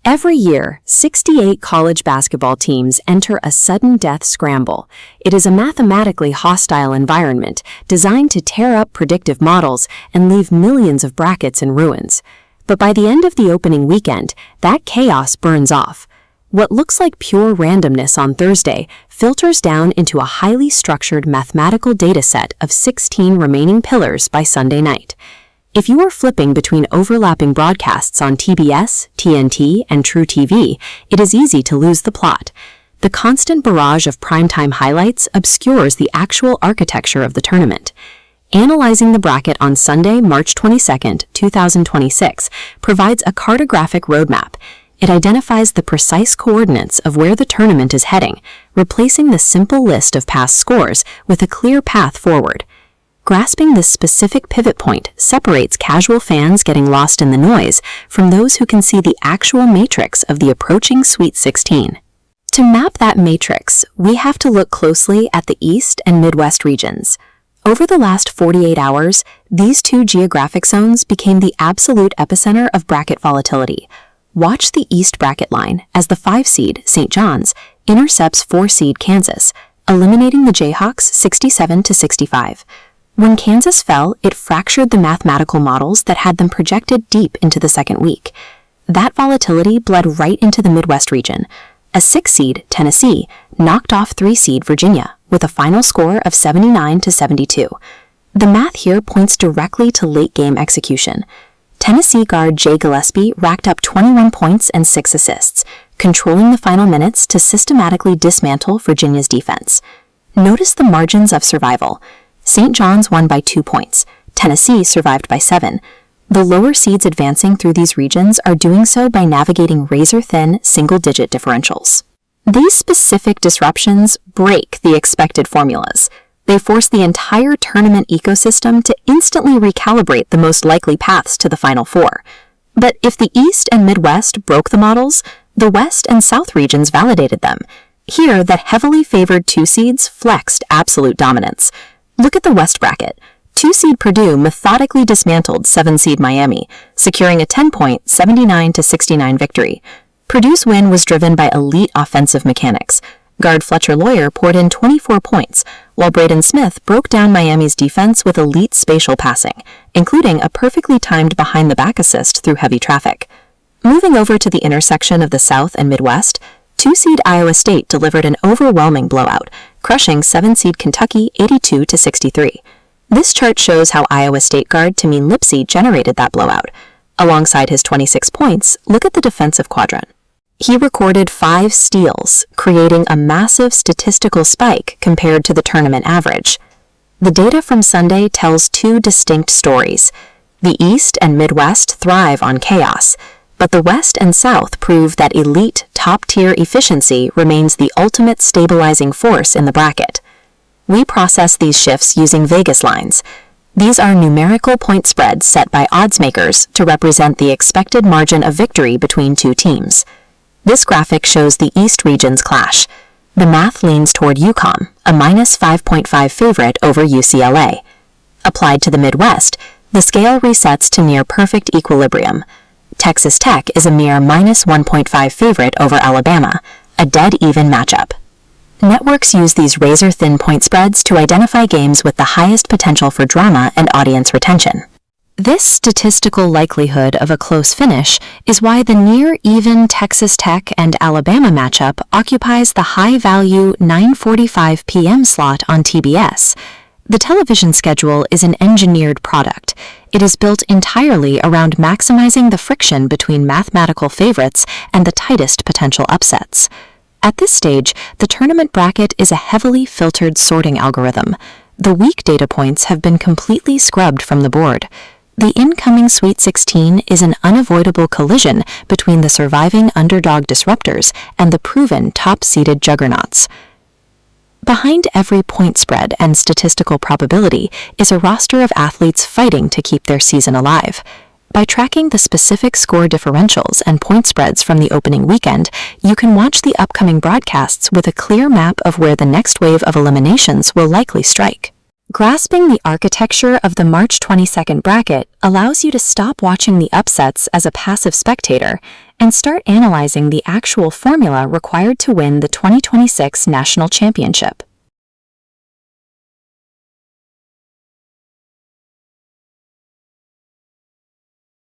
Every year, 68 college basketball teams enter a sudden death scramble. It is a mathematically hostile environment designed to tear up predictive models and leave millions of brackets in ruins. But by the end of the opening weekend, that chaos burns off. What looks like pure randomness on Thursday filters down into a highly structured mathematical dataset of 16 remaining pillars by Sunday night. If you are flipping between overlapping broadcasts on TBS, TNT, and True TV, it is easy to lose the plot. The constant barrage of primetime highlights obscures the actual architecture of the tournament. Analyzing the bracket on Sunday, March 22, 2026, provides a cartographic roadmap. It identifies the precise coordinates of where the tournament is heading, replacing the simple list of past scores with a clear path forward. Grasping this specific pivot point separates casual fans getting lost in the noise from those who can see the actual matrix of the approaching Sweet 16. To map that matrix, we have to look closely at the East and Midwest regions. Over the last 48 hours, these two geographic zones became the absolute epicenter of bracket volatility. Watch the East bracket line as the 5-seed, St. John's, intercepts 4-seed Kansas, eliminating the Jayhawks 67-65. When Kansas fell, it fractured the mathematical models that had them projected deep into the second week. That volatility bled right into the Midwest region. A 6-seed, Tennessee, knocked off 3-seed Virginia with a final score of 79-72. The math here points directly to late-game execution. Tennessee guard Jay Gillespie racked up 21 points and 6 assists, controlling the final minutes to systematically dismantle Virginia's defense. Notice the margins of survival. St. John's won by 2 points. Tennessee survived by 7. The lower seeds advancing through these regions are doing so by navigating razor-thin, single-digit differentials. These specific disruptions break the expected formulas. They force the entire tournament ecosystem to instantly recalibrate the most likely paths to the Final Four. But if the East and Midwest broke the models, the West and South regions validated them. Here, the heavily favored 2 seeds flexed absolute dominance. Look at the West bracket. 2-seed Purdue methodically dismantled 7-seed Miami, securing a 10-point, 79-69 victory. Purdue's win was driven by elite offensive mechanics. Guard Fletcher Loyer poured in 24 points, while Braden Smith broke down Miami's defense with elite spatial passing, including a perfectly timed behind-the-back assist through heavy traffic. Moving over to the intersection of the South and Midwest, 2-seed Iowa State delivered an overwhelming blowout, crushing 7-seed Kentucky 82-63. This chart shows how Iowa State guard Tamim Lipsey generated that blowout. Alongside his 26 points, look at the defensive quadrant. He recorded 5 steals, creating a massive statistical spike compared to the tournament average. The data from Sunday tells 2 distinct stories. The East and Midwest thrive on chaos, but the West and South prove that elite, top-tier efficiency remains the ultimate stabilizing force in the bracket. We process these shifts using Vegas lines. These are numerical point spreads set by odds makers to represent the expected margin of victory between 2 teams. This graphic shows the East region's clash. The math leans toward UConn, a minus 5.5 favorite over UCLA. Applied to the Midwest, the scale resets to near perfect equilibrium. Texas Tech is a mere minus 1.5 favorite over Alabama, a dead-even matchup. Networks use these razor-thin point spreads to identify games with the highest potential for drama and audience retention. This statistical likelihood of a close finish is why the near-even Texas Tech and Alabama matchup occupies the high-value 9:45 p.m. slot on TBS. The television schedule is an engineered product. It is built entirely around maximizing the friction between mathematical favorites and the tightest potential upsets. At this stage, the tournament bracket is a heavily filtered sorting algorithm. The weak data points have been completely scrubbed from the board. The incoming Sweet 16 is an unavoidable collision between the surviving underdog disruptors and the proven top-seeded juggernauts. Behind every point spread and statistical probability is a roster of athletes fighting to keep their season alive. By tracking the specific score differentials and point spreads from the opening weekend, you can watch the upcoming broadcasts with a clear map of where the next wave of eliminations will likely strike. Grasping the architecture of the March 22nd bracket allows you to stop watching the upsets as a passive spectator and start analyzing the actual formula required to win the 2026 national championship.